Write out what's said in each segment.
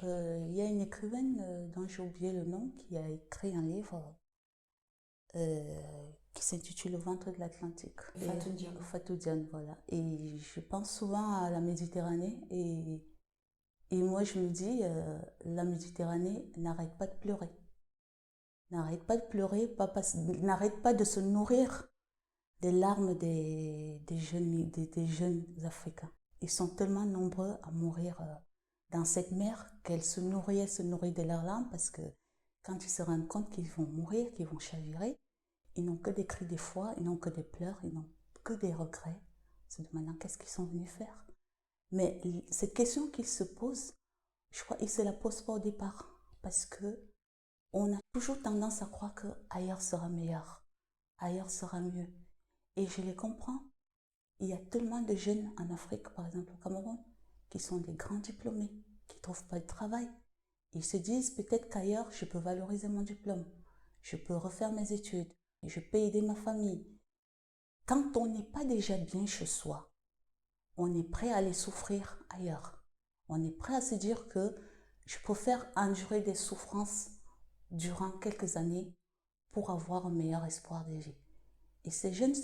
Il y a une écrivaine dont j'ai oublié le nom qui a écrit un livre qui s'intitule Le ventre de l'Atlantique. Fatou Dione. Fatou Dione, voilà. Et je pense souvent à la Méditerranée et moi je me dis, la Méditerranée n'arrête pas de pleurer. N'arrête pas de pleurer, n'arrête pas de se nourrir des larmes des jeunes Africains. Ils sont tellement nombreux à mourir dans cette mer qu'elle se nourrit de leurs larmes parce que quand ils se rendent compte qu'ils vont mourir, qu'ils vont chavirer, ils n'ont que des cris d'effroi, ils n'ont que des pleurs, ils n'ont que des regrets, se demandant qu'est-ce qu'ils sont venus faire. Mais cette question qu'ils se posent, je crois qu'ils ne se la posent pas au départ parce que on a toujours tendance à croire que ailleurs sera meilleur, ailleurs sera mieux. Et je les comprends. Il y a tellement de jeunes en Afrique, par exemple au Cameroun, qui sont des grands diplômés, qui ne trouvent pas de travail. Ils se disent peut-être qu'ailleurs, je peux valoriser mon diplôme, je peux refaire mes études, je peux aider ma famille. Quand on n'est pas déjà bien chez soi, on est prêt à aller souffrir ailleurs. On est prêt à se dire que je préfère endurer des souffrances durant quelques années pour avoir un meilleur espoir de vie. Et ces jeunes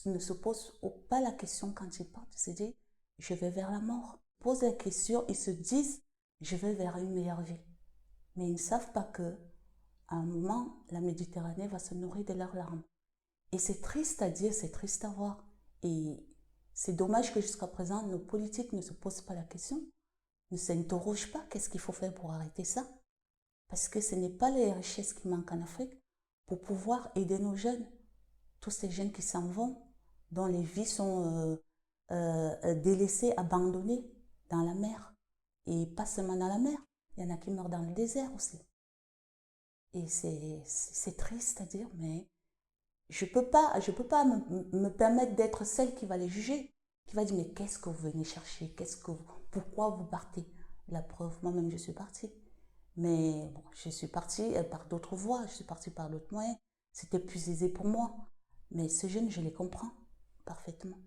ne se posent pas la question quand ils partent, ils se disent je vais vers la mort. Ils posent la question, ils se disent je vais vers une meilleure vie. Mais ils ne savent pas que à un moment, la Méditerranée va se nourrir de leurs larmes. Et c'est triste à dire, c'est triste à voir. Et c'est dommage que jusqu'à présent, nos politiques ne se posent pas la question, ne s'interrogent pas qu'est-ce qu'il faut faire pour arrêter ça. Parce que ce n'est pas les richesses qui manquent en Afrique pour pouvoir aider nos jeunes. Tous ces jeunes qui s'en vont, dont les vies sont délaissées, abandonnées dans la mer. Et pas seulement dans la mer, il y en a qui meurent dans le désert aussi. Et c'est triste à dire, mais je peux pas me permettre d'être celle qui va les juger, qui va dire mais qu'est-ce que vous venez chercher, pourquoi vous partez? La preuve, moi-même je suis partie. Mais bon, je suis partie par d'autres voies, je suis partie par d'autres moyens. C'était plus aisé pour moi. Mais ces jeunes, je les comprends parfaitement.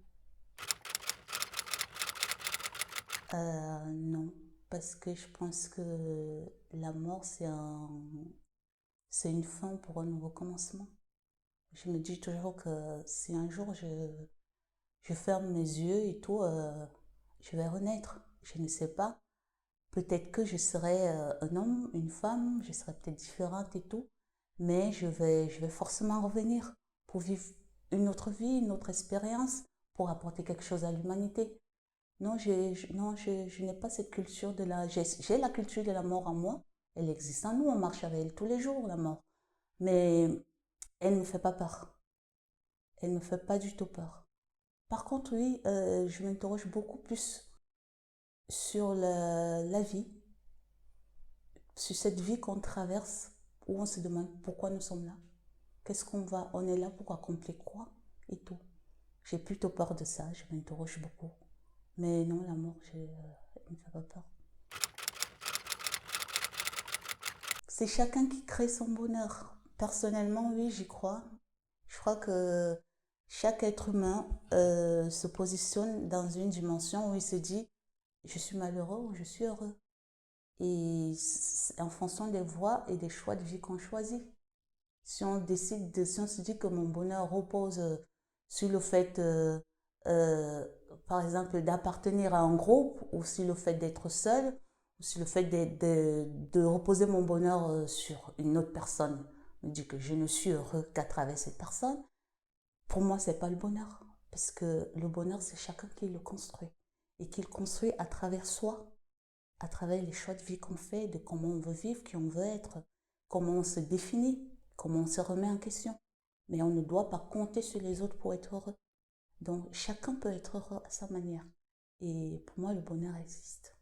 Non, parce que je pense que la mort, c'est une fin pour un nouveau commencement. Je me dis toujours que si un jour je ferme mes yeux et tout, je vais renaître. Je ne sais pas. Peut-être que je serai un homme, une femme, je serai peut-être différente et tout, mais je vais forcément revenir pour vivre une autre vie, une autre expérience, pour apporter quelque chose à l'humanité. Non, je n'ai pas cette culture de la... J'ai la culture de la mort en moi, elle existe en nous, on marche avec elle tous les jours, la mort. Mais elle ne me fait pas peur, elle ne me fait pas du tout peur. Par contre, oui, je m'interroge beaucoup plus sur la vie, sur cette vie qu'on traverse, où on se demande pourquoi nous sommes là. Qu'est-ce qu'on va, on est là pour accomplir quoi et tout. J'ai plutôt peur de ça, je m'interroge beaucoup. Mais non, la mort, elle ne me fait pas peur. C'est chacun qui crée son bonheur. Personnellement, oui, j'y crois. Je crois que chaque être humain se positionne dans une dimension où il se dit, je suis malheureux ou je suis heureux. Et c'est en fonction des voies et des choix de vie qu'on choisit. Si on se dit que mon bonheur repose sur le fait, euh, par exemple, d'appartenir à un groupe, ou sur le fait d'être seul, ou sur le fait de reposer mon bonheur sur une autre personne, me dit que je ne suis heureux qu'à travers cette personne, pour moi, c'est pas le bonheur. Parce que le bonheur, c'est chacun qui le construit. Et qui le construit à travers soi, à travers les choix de vie qu'on fait, de comment on veut vivre, qui on veut être, comment on se définit, comment on se remet en question. Mais on ne doit pas compter sur les autres pour être heureux. Donc chacun peut être heureux à sa manière. Et pour moi, le bonheur existe.